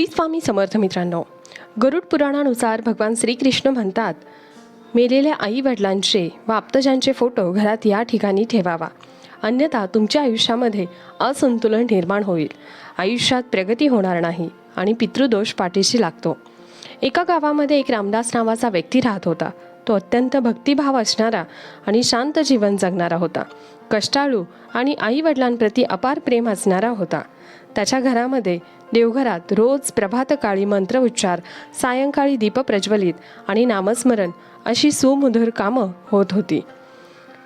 श्री स्वामी समर्थ मित्रांनो, गरुड पुराणानुसार भगवान श्रीकृष्ण म्हणतात, मेलेल्या आई वडिलांचे व आप्तजांचे फोटो घरात या ठिकाणी ठेवावा, अन्यथा तुमच्या आयुष्यामध्ये असंतुलन निर्माण होईल, आयुष्यात प्रगती होणार नाही आणि पितृदोष पाठीशी लागतो. एका गावामध्ये एक रामदास नावाचा व्यक्ती राहत होता. तो अत्यंत भक्तिभाव असणारा आणि शांत जीवन जगणारा होता. कष्टाळू आणि आई वडिलांप्रती अपार प्रेम असणारा होता. त्याच्या घरामध्ये देवघरात रोज प्रभातकाळी मंत्रोच्चार, सायंकाळी दीप प्रज्वलित आणि नामस्मरण अशी सुमधुर कामं होत होती.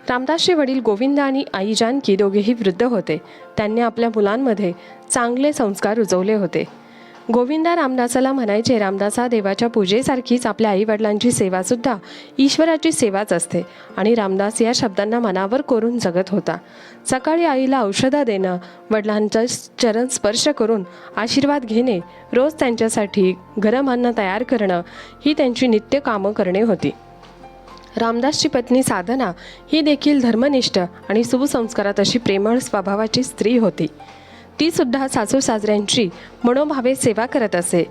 रामदासचे वडील गोविंद आणि आई जानकी दोघेही वृद्ध होते. त्यांनी आपल्या मुलांमध्ये चांगले संस्कार रुजवले होते. गोविंदा रामदासाला म्हणायचे, रामदासा, देवाच्या पूजेसारखीच आपल्या आई वडिलांची सेवासुद्धा ईश्वराची सेवाच असते. आणि रामदास या शब्दांना मनावर कोरून जगत होता. सकाळी आईला औषधं देणं, वडिलांचा चरण स्पर्श करून आशीर्वाद घेणे, रोज त्यांच्यासाठी गरम अन्न तयार करणं ही त्यांची नित्य कामं करणे होती. रामदासची पत्नी साधना ही देखील धर्मनिष्ठ आणि सुसंस्कारात अशी प्रेमळ स्वभावाची स्त्री होती. ती सुद्धा सासू सासऱ्यांची मनोभावे सेवा करत असे.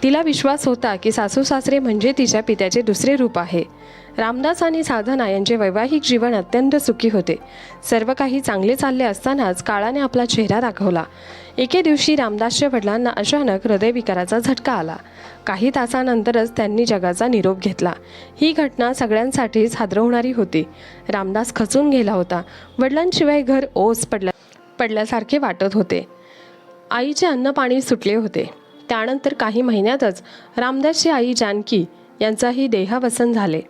तिला विश्वास होता की सासू सासरे म्हणजे तिच्या पित्याचे दुसरे रूप आहे. रामदास आणि साधना यांचे वैवाहिक जीवन अत्यंत सुखी होते. सर्व काही चांगले चालले असतानाच काळाने आपला चेहरा दाखवला. एके दिवशी रामदासच्या वडिलांना अचानक हृदयविकाराचा झटका आला. काही तासानंतरच त्यांनी जगाचा निरोप घेतला. ही घटना सगळ्यांसाठीच हादरवणारी होती. रामदास खचून गेला होता. वडिलांशिवाय घर ओस पडल्यासारखे वाटत होते. आईचे अन्न पाणी सुटले होते. त्यानंतर काही महिन्यातच रामदासची आई जानकी यांचाही देहावसन झाले.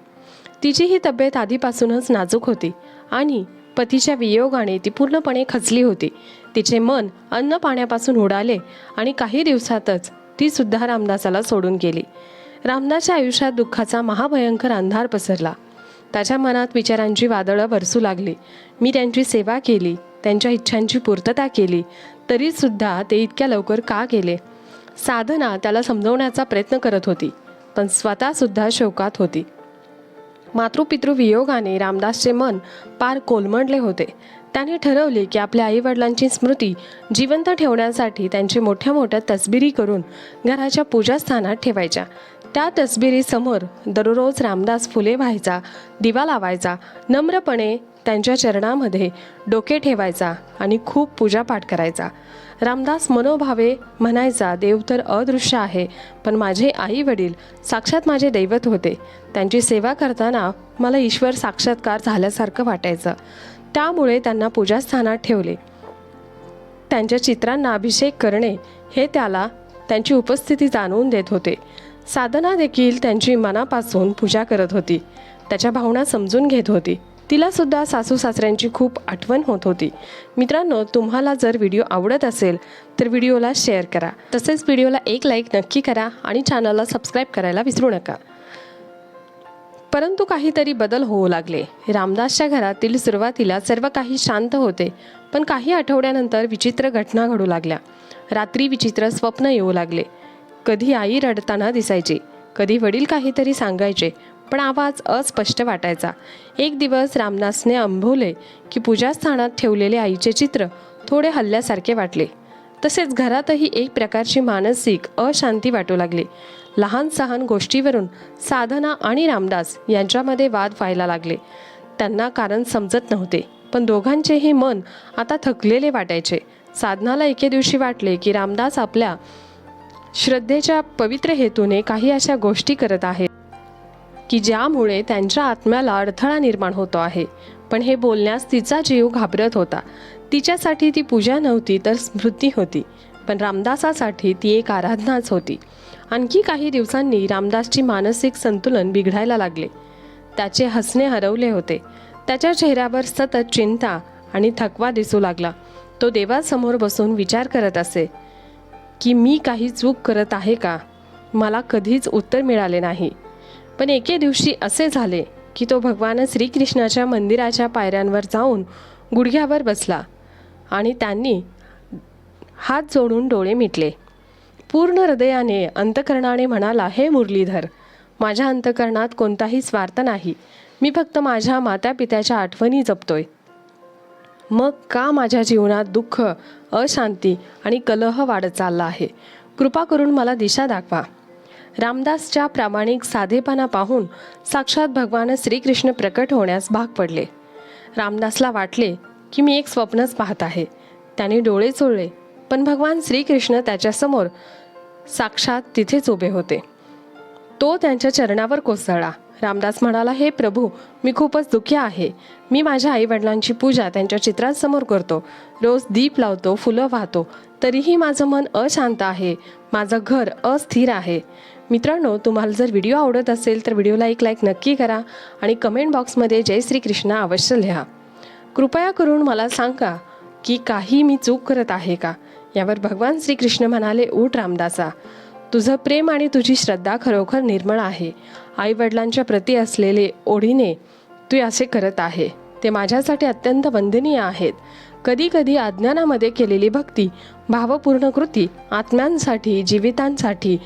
तिचीही तब्येत आधीपासूनच नाजूक होती आणि पतीच्या वियोगाने ती पूर्णपणे खचली होती. तिचे मन अन्न पाण्यापासून उडाले आणि काही दिवसातच ती सुद्धा रामदासाला सोडून गेली. रामदासच्या आयुष्यात दुःखाचा महाभयंकर अंधार पसरला. त्याच्या मनात विचारांची वादळं बरसू लागली. मी त्यांची सेवा केली, त्यांच्या इच्छांची पूर्तता केली, तरी सुद्धा ते इतक्या लवकर का गेले? साधना त्याला समजवण्याचा प्रयत्न करत होती, पण स्वतःसुद्धा शोकात होती. मातृपितृ वियोगाने रामदासचे मन पार कोलमडले होते. त्याने ठरवले की आपल्या आईवडिलांची स्मृती जिवंत ठेवण्यासाठी त्यांची मोठ्या मोठ्या तसबिरी करून घराच्या पूजास्थानात ठेवायच्या. त्या तसबिरीसमोर दररोज रामदास फुले व्हायचा, दिवा लावायचा, नम्रपणे त्यांच्या चरणामध्ये डोके ठेवायचा आणि खूप पूजापाठ करायचा. रामदास मनोभावे म्हणायचा, देव तर अदृश्य आहे, पण माझे आई वडील साक्षात माझे दैवत होते. त्यांची सेवा करताना मला ईश्वर साक्षात्कार झाल्यासारखं वाटायचं. त्यामुळे त्यांना पूजास्थानात ठेवले. त्यांच्या चित्रांना अभिषेक करणे हे त्याला त्यांची उपस्थिती जाणवून देत होते. साधना देखील त्यांची मनापासून पूजा करत होती. त्याच्या भावना समजून घेत होती. तिला सुद्धा सासू सासऱ्यांची खूप आठवण होत होती. मित्रांनो, तुम्हाला जर व्हिडिओ आवडत असेल तर व्हिडिओला शेअर करा. तसेच व्हिडिओला एक लाईक नक्की करा आणि चॅनलला सबस्क्राईब करायला विसरू नका. परंतु काहीतरी बदल होऊ लागले. रामदासच्या घरातील सुरुवातीला सर्व काही शांत होते, पण काही आठवड्यानंतर विचित्र घटना घडू लागल्या. रात्री विचित्र स्वप्न येऊ लागले. कधी आई रडताना दिसायची, कधी वडील काहीतरी सांगायचे, पण आवाज अस्पष्ट वाटायचा. एक दिवस रामदासने अनुभवले की पूजास्थानात ठेवलेले आईचे चित्र थोडे हलल्यासारखे वाटले. तसेच घरातही एक प्रकारची मानसिक अशांती वाटू लागली. लहान सहान गोष्टीवरून साधना आणि रामदास यांच्यामध्ये वाद व्हायला लागले. त्यांना कारण समजत नव्हते, पण दोघांचेही मन आता थकलेले वाटायचे. साधनाला एके दिवशी वाटले की रामदास आपल्या श्रद्धेच्या पवित्र हेतूने काही अशा गोष्टी करत आहेत की ज्यामुळे त्यांच्या आत्म्याला अडथळा निर्माण होतो आहे. पण हे बोलण्यास तिचा जीव घाबरत होता. तिच्यासाठी ती पूजा नव्हती तर स्मृती होती, पण रामदासासाठी ती एक आराधनाच होती. आणखी काही दिवसांनी रामदासची मानसिक संतुलन बिघडायला लागले. त्याचे हसणे हरवले होते. त्याच्या चेहऱ्यावर सतत चिंता आणि थकवा दिसू लागला. तो देवासमोर बसून विचार करत असे की मी काही चूक करत आहे का? मला कधीच उत्तर मिळाले नाही. पण एके दिवशी असे झाले की तो भगवान श्रीकृष्णाच्या मंदिराच्या पायऱ्यांवर जाऊन गुडघ्यावर बसला आणि त्यांनी हात जोडून डोळे मिटले. पूर्ण हृदयाने अंतकरणाने म्हणाला, हे मुरलीधर, माझ्या अंतकरणात कोणताही स्वार्थ नाही. मी फक्त माझ्या मातापित्याच्या आठवणी जपतोय. मग का माझ्या जीवनात दुःख, अशांती आणि कलह वाढत चालला आहे? कृपा करून मला दिशा दाखवा. रामदासच्या प्रामाणिक साधेपणा पाहून साक्षात भगवान श्रीकृष्ण प्रकट होण्यास भाग पडले. रामदासला वाटले की मी एक स्वप्नच पाहत आहे. त्याने डोळे चोळले, पण भगवान श्रीकृष्ण त्याच्यासमोर साक्षात तिथेच उभे होते. तो त्यांच्या चरणावर कोसळला. रामदास म्हणाला, हे प्रभू, मी खूपच दुःखी आहे. मी माझ्या आईवडिलांची पूजा त्यांच्या चित्रांसमोर करतो, रोज दीप लावतो, फुलं वाहतो, तरीही माझं मन अशांत आहे, माझं घर अस्थिर आहे. मित्रांनो, तुम्हाला जर व्हिडिओ आवडत असेल तर व्हिडिओला एक लाईक नक्की करा आणि कमेंट बॉक्समध्ये जय श्रीकृष्ण अवश्य लिहा. कृपया करून मला सांगा की काही मी चूक करत आहे का. यावर भगवान श्रीकृष्ण म्हणाले, उठ रामदासा, तुझं प्रेम आणि तुझी श्रद्धा खरोखर निर्मळ आहे. आईवडिलांच्या प्रती असलेले ओढीने तू असे करत आहे ते माझ्यासाठी अत्यंत वंदनीय आहेत. कधी कधी अज्ञानामध्ये केलेली भक्ती, भावपूर्ण कृती आत्म्यांसाठी, जीवितांसाठी,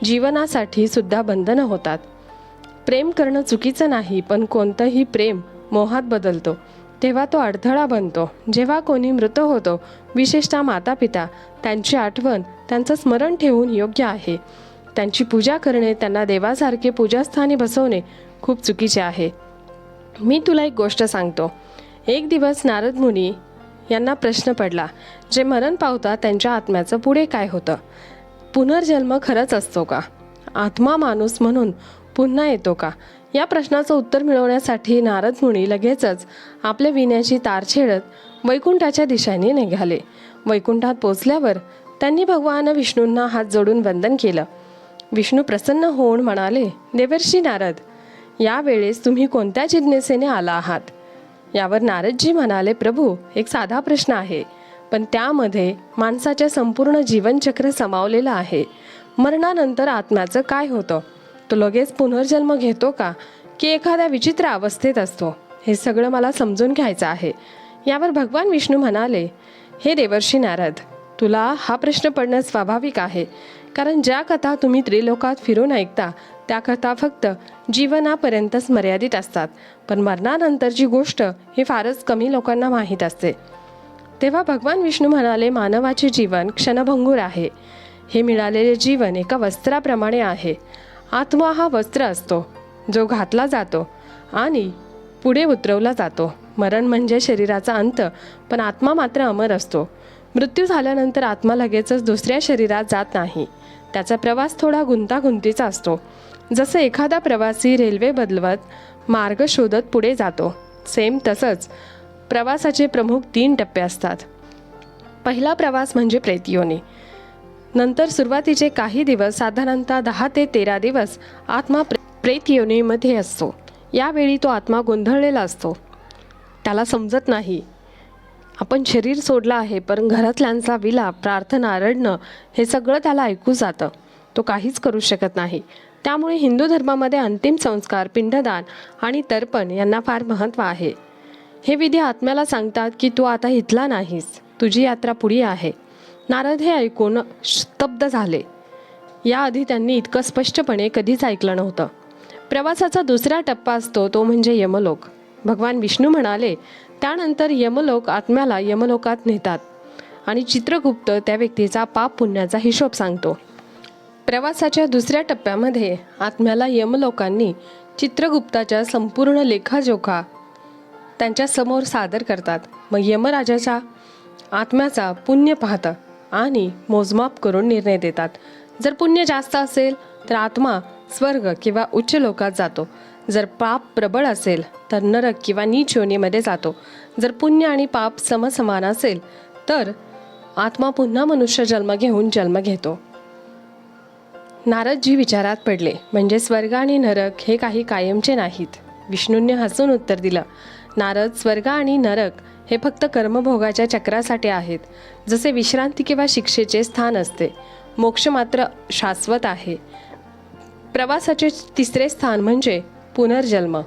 जीवनासाठी सुद्धा बंधनं होतात. प्रेम करणं चुकीचं नाही, पण कोणतंही प्रेम मोहात बदलतो तेव्हा तो अडथळा बनतो. जेव्हा कोणी मृत होतो, विशेषतः मातापिता, त्यांची आठवण, त्यांचं स्मरण ठेवून योग्य आहे. त्यांची पूजा करणे, त्यांना देवासारखे पूजास्थानी बसवणे खूप चुकीचे आहे. मी तुला एक गोष्ट सांगतो. एक दिवस नारद मुनी यांना प्रश्न पडला, जे मरण पावतात त्यांच्या आत्म्याचं पुढे काय होतं? पुनर्जन्म खरंच असतो का? आत्मा माणूस म्हणून पुन्हा येतो का? या प्रश्नाचं उत्तर मिळवण्यासाठी नारद मुनी लगेचच आपल्या विण्याची तार छेडत वैकुंठाच्या दिशेने निघाले. वैकुंठात पोचल्यावर त्यांनी भगवान विष्णूंना हात जोडून वंदन केलं. विष्णू प्रसन्न होऊन म्हणाले, देवर्षी नारद, यावेळेस तुम्ही कोणत्या जिज्ञासेने आला आहात? यावर नारदजी म्हणाले, प्रभू, एक साधा प्रश्न आहे, पण त्यामध्ये माणसाच्या संपूर्ण जीवनचक्र सामावलेलं आहे. मरणानंतर आत्म्याचं काय होतं? तो लगेच पुनर्जन्म घेतो का, की एखाद्या विचित्र अवस्थेत असतो? हे सगळं मला समजून घ्यायचं आहे. यावर भगवान विष्णू म्हणाले, हे देवर्षी नारद, तुला हा प्रश्न पडणं स्वाभाविक आहे, कारण ज्या कथा तुम्ही त्रिलोकात फिरून ऐकता त्या कथा फक्त जीवनापर्यंतच मर्यादित असतात, पण मरणानंतरची गोष्ट ही फारच कमी लोकांना माहीत असते. तेव्हा भगवान विष्णू म्हणाले, मानवाचे जीवन क्षणभंगूर आहे. हे मिळालेले जीवन एका वस्त्राप्रमाणे आहे. आत्मा हा वस्त्र असतो जो घातला जातो आणि पुढे उतरवला जातो. मरण म्हणजे शरीराचा अंत, पण आत्मा मात्र अमर असतो. मृत्यू झाल्यानंतर आत्मा लगेचच दुसऱ्या शरीरात जात नाही. त्याचा प्रवास थोडा गुंतागुंतीचा असतो. जसं एखादा प्रवासी रेल्वे बदलवत मार्ग शोधत पुढे जातो, सेम तसंच प्रवासाचे प्रमुख 3 टप्पे असतात. पहिला प्रवास म्हणजे प्रेतयोनी. नंतर सुरुवातीचे काही दिवस, साधारणतः 10 ते 13 दिवस आत्मा प्रेतयोनीमध्ये असतो. यावेळी तो आत्मा गोंधळलेला असतो. त्याला समजत नाही आपण शरीर सोडलं आहे, पण घरातल्यांचा विलाप, प्रार्थना, रडणं हे सगळं त्याला ऐकू जातं. तो काहीच करू शकत नाही. त्यामुळे हिंदू धर्मामध्ये अंतिम संस्कार, पिंडदान आणि तर्पण यांना फार महत्त्व आहे. हे विधी आत्म्याला सांगतात की तू आता इथला नाहीस, तुझी यात्रा पुढे आहे. नारद हे ऐकून स्तब्ध झाले. याआधी त्यांनी इतकं स्पष्टपणे कधीच ऐकलं नव्हतं. प्रवासाचा दुसरा टप्पा असतो तो म्हणजे यमलोक. भगवान विष्णू म्हणाले, त्यानंतर यमलोक आत्म्याला यमलोकात नेतात आणि चित्रगुप्त त्या व्यक्तीचा पाप पुण्याचा हिशोब सांगतो. प्रवासाच्या दुसऱ्या टप्प्यामध्ये आत्म्याला यमलोकांनी चित्रगुप्ताच्या संपूर्ण लेखाजोखा त्यांच्या समोर सादर करतात. मग यमराजाच्या आत्म्याचा पुण्य पाहतात आणि मोजमाप करून निर्णय देतात. जर पुण्य जास्त असेल तर आत्मा स्वर्ग किंवा उच्च लोकात जातो. जर पाप प्रबळ असेल तर नरक किंवा नीच योनीमध्ये जातो. जर पुण्य आणि पाप समसमान असेल तर आत्मा पुन्हा मनुष्य जन्म घेऊन जन्म घेतो. नारदजी विचारात पडले, म्हणजे स्वर्ग आणि नरक हे काही कायमचे नाहीत? विष्णूंनी हसून उत्तर दिलं, नारद, स्वर्ग आणि नरक हे फक्त कर्मभोगाच्या चक्रासाठी आहेत. जसे विश्रांती किंवा शिक्षेचे स्थान असते, मोक्ष मात्र शाश्वत आहे. प्रवासाचे तिसरे स्थान म्हणजे पुनर्जन्म.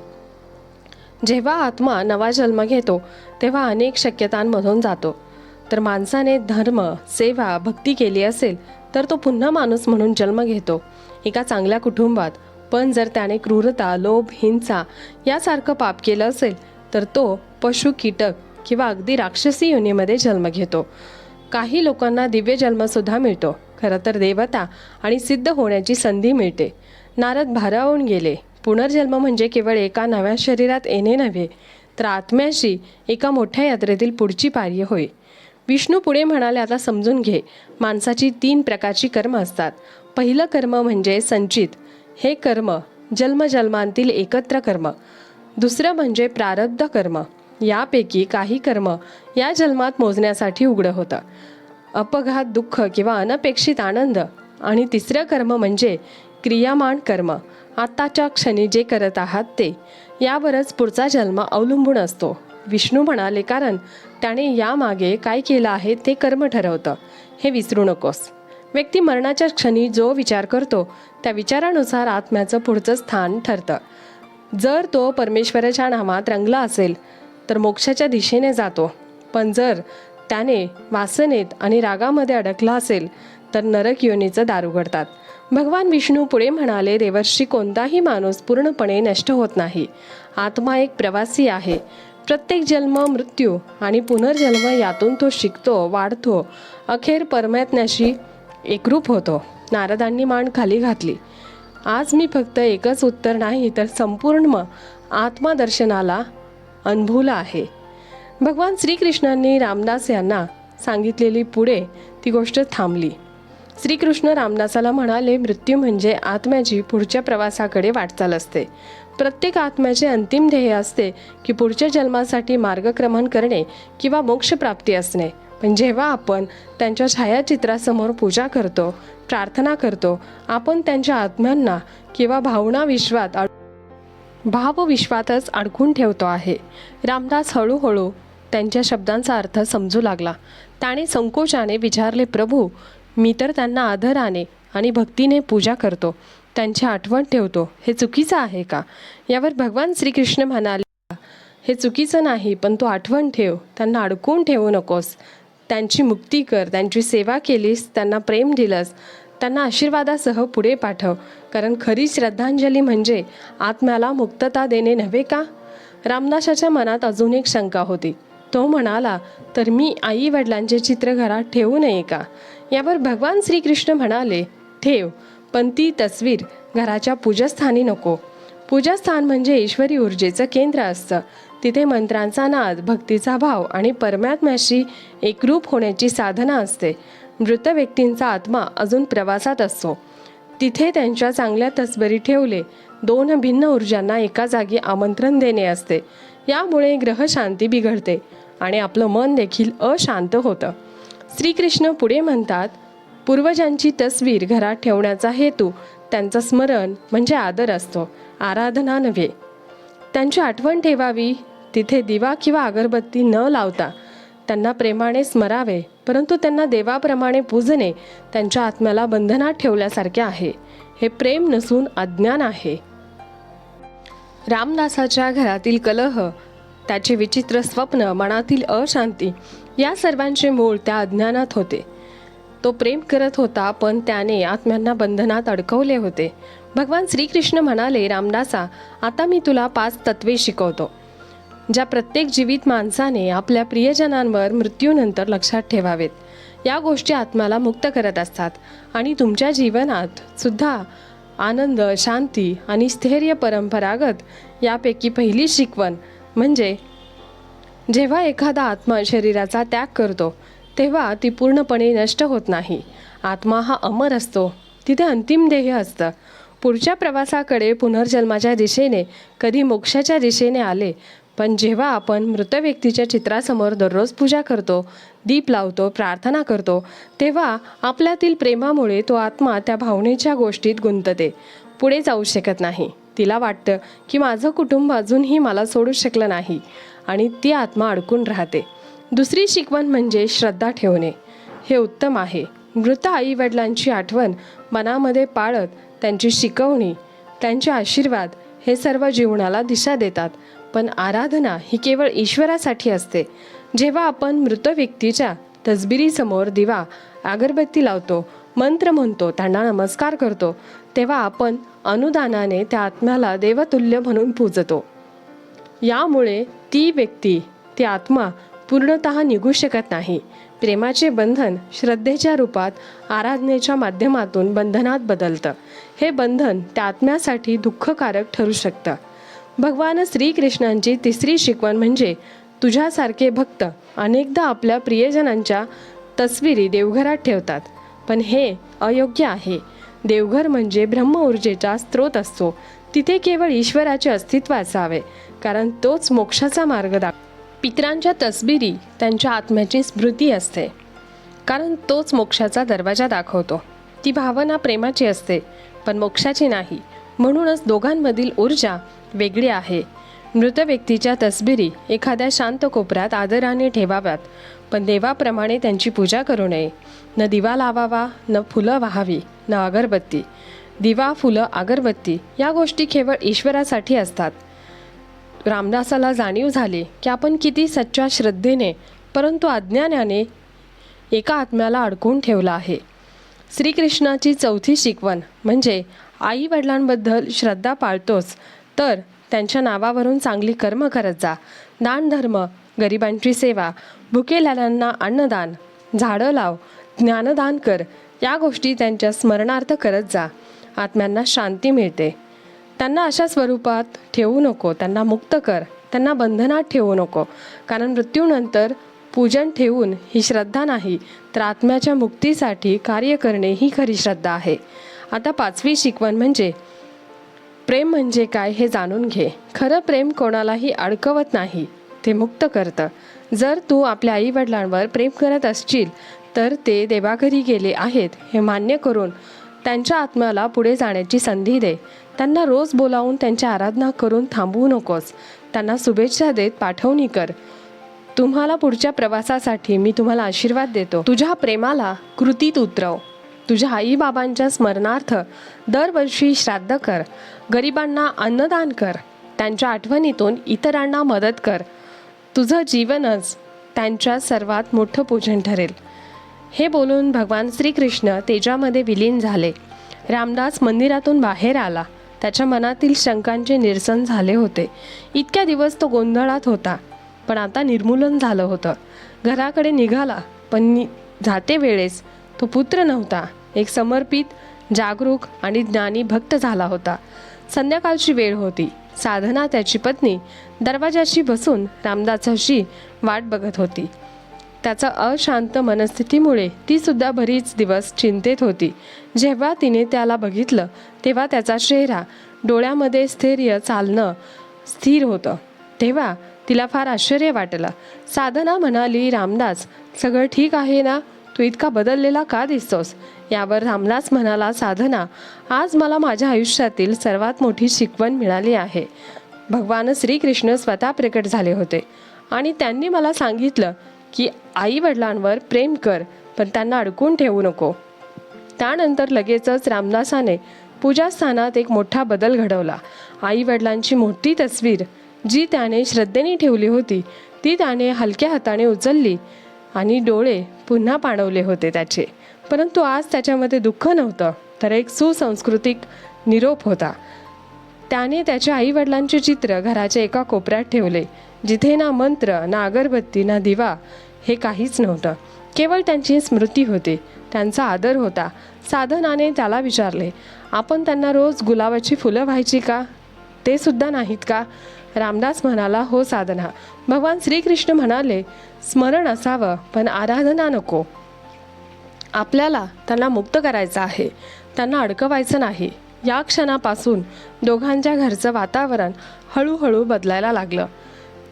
जेव्हा आत्मा नवा जन्म घेतो तेव्हा अनेक शक्यतांमधून जातो. तर माणसाने धर्म, सेवा, भक्ती केली असेल तर तो पुन्हा माणूस म्हणून जन्म घेतो एका चांगल्या कुटुंबात. पण जर त्याने क्रूरता, लोभ, हिंसा यासारखं पाप केलं असेल तर तो पशु, कीटक किंवा अगदी राक्षसी योनीमध्ये जन्म घेतो. काही लोकांना दिव्य जन्मसुद्धा मिळतो. खरं तर देवता आणि सिद्ध होण्याची संधी मिळते. नारद भारावून गेले. पुनर्जन्म म्हणजे केवळ एका नव्या शरीरात येणे नव्हे, तर आत्म्याशी एका मोठ्या यात्रेतील पुढची पायरी होय. विष्णू पुढे म्हणाले, आता समजून घे. माणसाची 3 प्रकारची कर्म असतात. पहिलं कर्म म्हणजे संचित. हे कर्म जन्मजन्मांतील एकत्र कर्म. दुसरं म्हणजे प्रारब्ध कर्म. यापैकी काही कर्म या जन्मात मोजण्यासाठी उघडं होतं. अपघात, दुःख किंवा अनपेक्षित आनंद. आणि तिसरं कर्म म्हणजे क्रियामान कर्म. आत्ताच्या क्षणी जे करत आहात ते. यावरच पुढचा जन्म अवलंबून असतो. विष्णू म्हणाले, कारण त्याने यामागे काय केलं आहे ते कर्म ठरवतं. हे विसरू नकोस. व्यक्ती मरणाच्या क्षणी जो विचार करतो त्या विचारानुसार आत्म्याचं पुढचं स्थान ठरतं. जर तो परमेश्वराच्या नामात रंगला असेल तर मोक्षाच्या दिशेने जातो. पण जर त्याने वासनेत आणि रागामध्ये अडकला असेल तर नरक योनीचं दार उघडतात. भगवान विष्णू पुढे म्हणाले, देवर्षी, कोणताही माणूस पूर्णपणे नष्ट होत नाही. आत्मा एक प्रवासी आहे. प्रत्येक जन्म, मृत्यू आणि पुनर्जन्म यातून तो शिकतो, वाढतो, अखेर परमात्म्याशी एकरूप होतो. नारदांनी मान खाली घातली. आज मी फक्त एकच उत्तर नाही तर संपूर्ण आत्मदर्शनाला अनुभवलं आहे. भगवान श्रीकृष्णांनी रामदास यांना सांगितलेली पुढे ती गोष्ट थांबली. श्रीकृष्ण रामदासाला म्हणाले, मृत्यू म्हणजे आत्म्याची पुढच्या प्रवासाकडे वाटचाल असते. प्रत्येक आत्म्याचे अंतिम ध्येय असते की पुढच्या जन्मासाठी मार्गक्रमण करणे किंवा मोक्षप्राप्ती असणे. पण जेव्हा आपण त्यांच्या छायाचित्रासमोर पूजा करतो, प्रार्थना करतो, आपण त्यांच्या आत्म्यांना किंवा भावविश्वातच अडकून ठेवतो आहे. रामदास हळूहळू त्यांच्या शब्दांचा अर्थ समजू लागला. त्याने संकोचाने विचारले, प्रभू, मी तर त्यांना आदराने आणि भक्तीने पूजा करतो, त्यांची आठवण ठेवतो. हे चुकीचं आहे का? यावर भगवान श्रीकृष्ण म्हणाले, हे चुकीचं नाही, पण तू आठवण ठेव. त्यांना अडकून ठेवू नकोस. त्यांची मुक्ती कर. त्यांची सेवा केलीस, त्यांना प्रेम दिलंस, त्यांना आशीर्वादासह पुढे पाठव. कारण खरी श्रद्धांजली म्हणजे आत्म्याला मुक्तता देणे नव्हे का? रामदासाच्या मनात अजून एक शंका होती. तो म्हणाला, तर मी आई वडिलांचे चित्र घरात ठेवू नये का? यावर भगवान श्रीकृष्ण म्हणाले, ठेव, पण ती तस्वीर घराच्या पूजास्थानी नको. पूजास्थान म्हणजे ईश्वरी ऊर्जेचं केंद्र असतं. तिथे मंत्रांचा नाद, भक्तीचा भाव आणि परमात्म्याशी एकरूप होण्याची साधना असते. मृत व्यक्तींचा आत्मा अजून प्रवासात असतो. तिथे त्यांच्या चांगल्या तस्बरी ठेवले 2 भिन्न ऊर्जांना एका जागी आमंत्रण देणे असते. यामुळे ग्रहशांती बिघडते आणि आपलं मन देखील अशांत होतं. श्रीकृष्ण पुढे म्हणतात, पूर्वजांची तस्वीर घरात ठेवण्याचा हेतू त्यांचं स्मरण म्हणजे आदर असतो, आराधना नव्हे. त्यांची आठवण ठेवावी. तिथे दिवा किंवा अगरबत्ती न लावता त्यांना प्रेमाने स्मरावे. परंतु त्यांना देवाप्रमाणे पूजणे त्यांच्या आत्म्याला बंधनात ठेवल्यासारखे आहे. हे प्रेम नसून अज्ञान आहे. रामदासाच्या घरातील कलह, त्याचे विचित्र स्वप्न, मनातील अशांती या सर्वांचे मूळ त्या अज्ञानात होते. तो प्रेम करत होता, पण त्याने आत्म्यांना बंधनात अडकवले होते. भगवान श्रीकृष्ण म्हणाले, रामदासा, आता मी तुला 5 तत्वे शिकवतो, ज्या प्रत्येक जीवित माणसाने आपल्या प्रियजनांवर मृत्यूनंतर लक्षात ठेवावेत. या गोष्टी आत्म्याला मुक्त करत असतात आणि तुमच्या जीवनात सुद्धा आनंद, शांती आणि स्थैर्य परंपरागत. यापैकी पहिली शिकवण म्हणजे जेव्हा एखादा आत्मा शरीराचा त्याग करतो तेव्हा ती पूर्णपणे नष्ट होत नाही. आत्मा हा अमर असतो. तिथे अंतिम ध्येय असतं. पुढच्या प्रवासाकडे, पुनर्जन्माच्या दिशेने, कधी मोक्षाच्या दिशेने आले. पण जेव्हा आपण मृत व्यक्तीच्या चित्रासमोर दररोज पूजा करतो, दीप लावतो, प्रार्थना करतो, तेव्हा आपल्यातील प्रेमामुळे तो आत्मा त्या भावनेच्या गोष्टीत गुंतते, पुढे जाऊ शकत नाही. तिला वाटतं की माझं कुटुंब अजूनही मला सोडू शकलं नाही आणि ती आत्मा अडकून राहते. दुसरी शिकवण म्हणजे श्रद्धा ठेवणे. हे उत्तम आहे. मृत आई वडिलांची आठवण मनामध्ये पाळत त्यांची शिकवणी, त्यांचे आशीर्वाद हे सर्व जीवनाला दिशा देतात. पण आराधना ही केवळ ईश्वरासाठी असते. जेव्हा आपण मृत व्यक्तीच्या तसबिरीसमोर दिवा, अगरबत्ती लावतो, मंत्र म्हणतो, त्यांना नमस्कार करतो, तेव्हा आपण अनुदानाने त्या आत्म्याला देवतुल्य म्हणून पूजतो. यामुळे ती व्यक्ती, ती आत्मा पूर्णतः निघू शकत नाही. प्रेमाचे बंधन श्रद्धेच्या रूपात आराधनेच्या माध्यमातून बंधनात बदलतं. हे बंधन त्या आत्म्यासाठी दुःखकारक ठरू शकतं. भगवान श्रीकृष्णांची तिसरी शिकवण म्हणजे तुझ्यासारखे भक्त अनेकदा आपल्या प्रियजनांच्या तस्विरी देवघरात ठेवतात, पण हे अयोग्य आहे. देवघर म्हणजे ब्रह्म ऊर्जेचा स्रोत असतो. तिथे केवळ ईश्वराचे अस्तित्व असावे, कारण तोच मोक्षाचा मार्ग दाखवतो. पितरांच्या तस्बिरी त्यांच्या आत्म्याची स्मृती असते, कारण तोच मोक्षाचा दरवाजा दाखवतो. ती भावना प्रेमाची असते, पण मोक्षाची नाही. म्हणूनच दोघांमधील ऊर्जा वेगळी आहे. मृत व्यक्तीच्या तस्बिरी एखाद्या शांत कोपऱ्यात आदराने ठेवाव्यात, पण देवाप्रमाणे त्यांची पूजा करू नये. न दिवा लावावा, न फुलं वाहावी, न अगरबत्ती. दिवा, फुलं, अगरबत्ती या गोष्टी केवळ ईश्वरासाठी असतात. रामदासाला जाणीव झाली की आपण किती सच्च्या श्रद्धेने परंतु अज्ञानाने एका आत्म्याला अडकवून ठेवला आहे. श्रीकृष्णाची चौथी शिकवण म्हणजे आई वडिलांबद्दल श्रद्धा पाळतोच तर त्यांच्या नावावरून चांगली कर्म करत जा. दानधर्म, गरिबांची सेवा, भुकेलेल्यांना अन्नदान, झाडं लाव, ज्ञानदान कर. या गोष्टी त्यांच्या स्मरणार्थ करत जा. आत्म्यांना शांती मिळते. त्यांना अशा स्वरूपात ठेवू नको. त्यांना मुक्त कर. त्यांना बंधनात ठेवू नको, कारण मृत्यूनंतर पूजन ठेवून ही श्रद्धा नाही, तर आत्म्याच्या मुक्तीसाठी कार्य करणे ही खरी श्रद्धा आहे. आता पाचवी शिकवण म्हणजे प्रेम म्हणजे काय हे जाणून घे. खरं प्रेम कोणालाही अडकवत नाही, ते मुक्त करतं. जर तू आपल्या आईवडिलांवर प्रेम करत असशील तर ते देवाघरी गेले आहेत हे मान्य करून त्यांच्या आत्म्याला पुढे जाण्याची संधी दे. त्यांना रोज बोलावून त्यांची आराधना करून थांबवू नकोस. त्यांना शुभेच्छा देत पाठवणी कर. तुम्हाला पुढच्या प्रवासासाठी मी तुम्हाला आशीर्वाद देतो. तुझ्या प्रेमाला कृतीत उतरव. तुझ्या आईबाबांच्या स्मरणार्थ दरवर्षी श्राद्ध कर. गरिबांना अन्नदान कर. त्यांच्या आठवणीतून इतरांना मदत कर. तुझं जीवनच त्यांच्या सर्वात मोठं पूजन ठरेल. हे बोलून भगवान श्रीकृष्ण तेजामध्ये विलीन झाले. रामदास मंदिरातून बाहेर आला. त्याच्या मनातील शंकांचे निरसन झाले होते. इतक्या दिवस तो गोंधळात होता, पण आता निर्मूलन झालं होतं. घराकडे निघाला, पण जाते वेळेस तो पुत्र नव्हता. एक समर्पित, जागरूक आणि ज्ञानी भक्त झाला होता. संध्याकाळची वेळ होती. साधना त्याची पत्नी दरवाजाशी बसून रामदासाची वाट बघत होती. त्याचा अशांत मनस्थितीमुळे ती सुद्धा बरीच दिवस चिंतेत होती. जेव्हा तिने त्याला बघितलं तेव्हा त्याचा चेहरा, डोळ्यामध्ये स्थैर्य, चालणं स्थिर होतं. तेव्हा तिला फार आश्चर्य वाटलं. साधना म्हणाली, रामदास, सगळं ठीक आहे ना? तू इतका बदललेला का दिसतोस? यावर रामदास म्हणाला, साधना, आज मला माझ्या आयुष्यातील सर्वात मोठी शिकवण मिळाली आहे. भगवान श्रीकृष्ण स्वतः प्रकट झाले होते आणि त्यांनी मला सांगितलं की आई वडिलांवर प्रेम कर, पण त्यांना अडकून ठेवू नको. त्यानंतर लगेचच रामदासाने पूजास्थानात एक मोठा बदल घडवला. आई वडिलांची मोठी तस्वीर जी त्याने श्रद्धेने ठेवली होती ती त्याने हलक्या हाताने उचलली आणि डोळे पुन्हा पाणवले होते त्याचे. परंतु आज त्याच्यामध्ये दुःख नव्हतं, तर एक सुसंस्कृतिक निरोप होता. त्याने त्याच्या आईवडिलांचे चित्र घराच्या एका कोपऱ्यात ठेवले, जिथे ना मंत्र, ना अगरबत्ती, ना दिवा हे काहीच नव्हतं. केवळ त्यांची स्मृती होती, त्यांचा आदर होता. साधनाने त्याला विचारले, आपण त्यांना रोज गुलाबाची फुलं व्हायची का? ते सुद्धा नाहीत का? रामदास म्हणाला, हो साधना. भगवान श्रीकृष्ण म्हणाले, स्मरण असावं पण आराधना नको. आपल्याला त्यांना मुक्त करायचं आहे, त्यांना अडकवायचं नाही. या क्षणापासून दोघांच्या घरचं वातावरण हळूहळू बदलायला लागलं.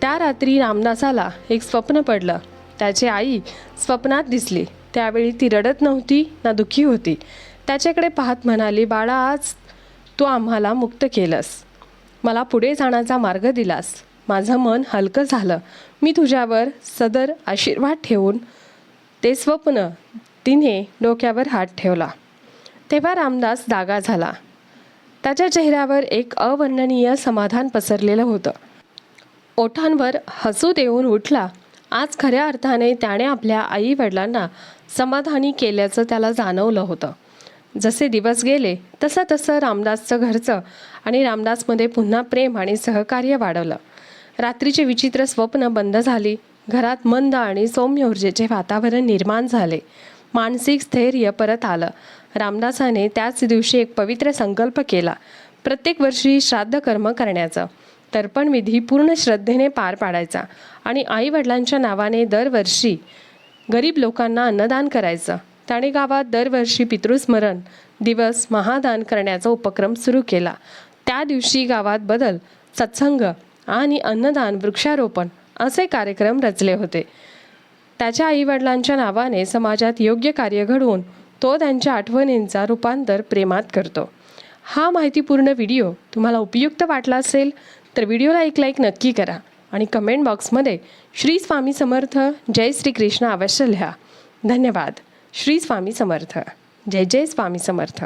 त्या रात्री रामदासाला एक स्वप्न पडलं. त्याची आई स्वप्नात दिसली. त्यावेळी ती रडत नव्हती ना दुःखी होती. त्याच्याकडे पाहत म्हणाली, बाळा, आज तू आम्हाला मुक्त केलंस. मला पुढे जाण्याचा मार्ग दिलास. माझं मन हलकं झालं. मी तुझ्यावर सदर आशीर्वाद ठेवून ते स्वप्न तिने डोक्यावर हात ठेवला. तेव्हा रामदास जागा झाला. त्याच्या चेहऱ्यावर एक अवर्णनीय समाधान पसरलेलं होतं. ओठांवर हसू देऊन उठला. आज खऱ्या अर्थाने त्याने आपल्या आई वडिलांना समाधानी केल्याचं त्याला जाणवलं होतं. जसे दिवस गेले तसं तसं रामदासचं घरचं आणि रामदासमध्ये पुन्हा प्रेम आणि सहकार्य वाढवलं. रात्रीची विचित्र स्वप्न बंद झाली. घरात मंद आणि सौम्य ऊर्जेचे वातावरण निर्माण झाले. मानसिक स्थैर्य परत आलं. रामदासाने त्याच दिवशी एक पवित्र संकल्प केला. प्रत्येक वर्षी श्राद्ध कर्म करण्याचं, तर्पण विधी पूर्ण श्रद्धेने पार पाडायचा आणि आईवडिलांच्या नावाने दरवर्षी गरीब लोकांना अन्नदान करायचं. त्याने गावात दरवर्षी पितृस्मरण दिवस महादान करण्याचा उपक्रम सुरू केला. त्या दिवशी गावात बदल, सत्संग आणि अन्नदान, वृक्षारोपण असे कार्यक्रम रचले होते. त्याच्या आईवडिलांच्या नावाने समाजात योग्य कार्य घडवून तो त्यांच्या आठवणींचा रूपांतर प्रेमात करतो. हा माहितीपूर्ण व्हिडिओ तुम्हाला उपयुक्त वाटला असेल तर व्हिडिओला एक लाईक नक्की करा आणि कमेंट बॉक्समध्ये श्री स्वामी समर्थ, जय श्री कृष्ण अवश्य लिहा. धन्यवाद. श्री स्वामी समर्थ. जय जय स्वामी समर्थ.